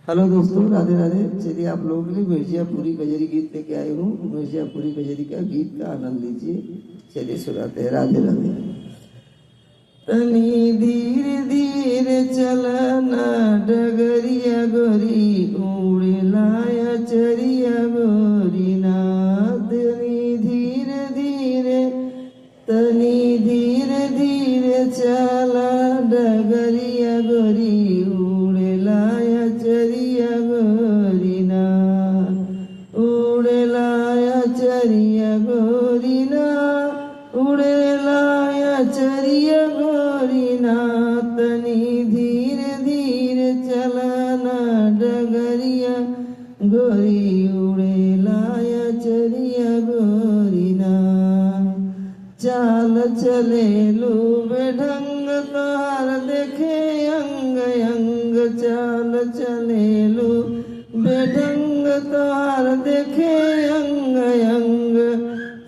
Hello दोस्तों, राधे राधे। चलिए आप लोगों के लिए मिर्जापुरी कजरी गीत लेके आए हूँ। मिर्जापुरी कजरी का गीत का आनंद लीजिए। चलिए सुनाते हैं। राधे राधे। तनी धीरे धीरे चलना डगरिया गोरी, उड़े लाया चरिया गोरी ना। तनी धीरे धीरे चला डगरिया गोरी, उड़े लाया चरिया गोरी ना। उड़े लाया चरिया गोरी ना, उड़े लाया चरिया गोरी ना। तनी धीरे धीरे चलना डगरिया गोरी, उड़े लाया चरिया गोरी ना। चाल चले लो बेढंग तोहार देखे अंग अंग, चाल चले लो बेढंग तोहार देखे अंग अंग।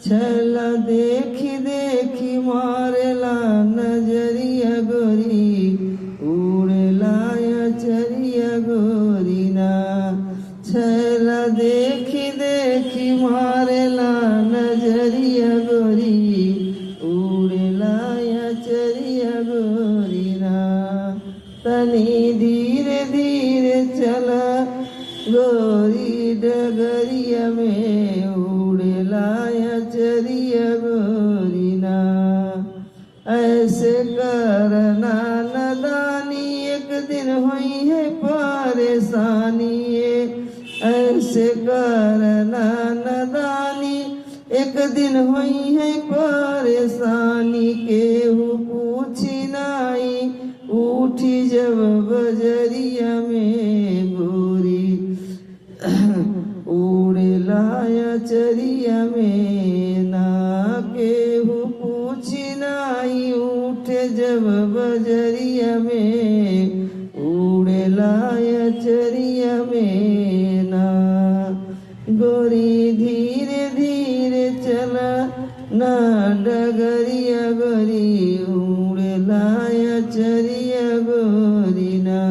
छला देखी देखी मारेला नजरिया गोरी, उड़े लाया चरिया गोरी ना। छला देखी देखी मारेला नजरिया गोरी, उड़े लाया चरिया गोरी ना। तनी धीरे धीरे चला गोरी डगरिया में, उड़े लाया चरिया गोरी ना। ऐसे करना नदानी, एक दिन हुई है परेशानी। ऐसे करना नदानी, एक दिन हुई है परेशानी। केहू पूछी नाई उठी जब बजरिया में गोरी, उड़े लाया चरिया में ना। केहू पूछी नाई उठे जब बजरिया में, उड़े लाया चरिया में ना। गोरी धीरे धीरे चला ना डगरिया गोरी, उड़े लाया चरिया गोरी ना।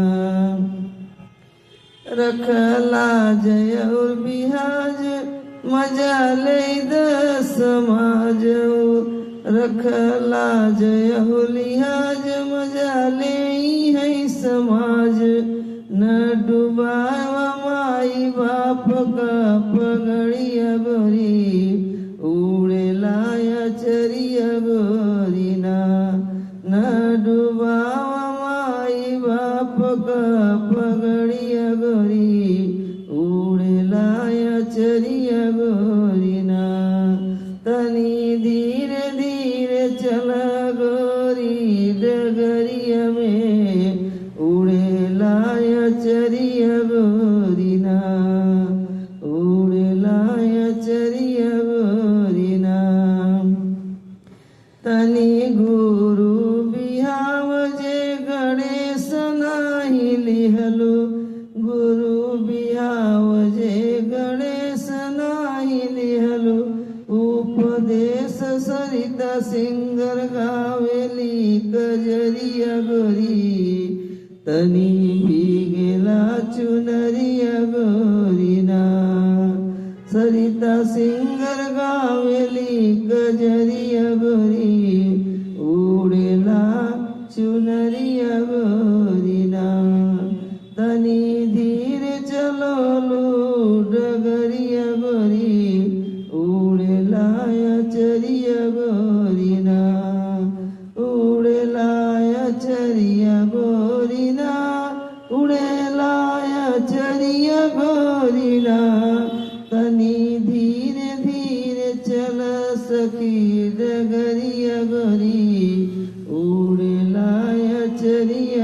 रखला जय और बिहाज, मजा ले समाज। रखला जय हो लिहाज, मजा ले है समाज। न डुबावा माई बाप का पगड़िया गोरी, उड़े लाया चरिया गोरी ना। न डुबावा माई बाप का पगड़िया गोरी, उड़े लाया चरिया गोरी ना। तनी धीरे धीरे चला गोरी डगरिया में, उड़े लाया चरिया गोरी ना। उड़े लाया चरिया गोरी ना। तनी गुरु बिहाव जे गणेश नाही लिहलो, गुरु बिहाव जे गणेश नाही लिहलो। उपदेश सरिता सिंगर गावेली कजरिया गोरी, तनी भीगेला चुनरिया गोरी ना। सरिता सिंगर गावेली कजरिया गोरी, उड़ेला चुनरिया गोरी ना। तनी धीरे चलो लो डगरिया गोरी, उड़े लाया चरिया गोरी ना। उड़े लाया चरिया गोरी ना, उड़े लाया चरिया गोरी ना। तनी धीरे धीरे चल सखी डगरिया गोरी, उड़े लाया चरिया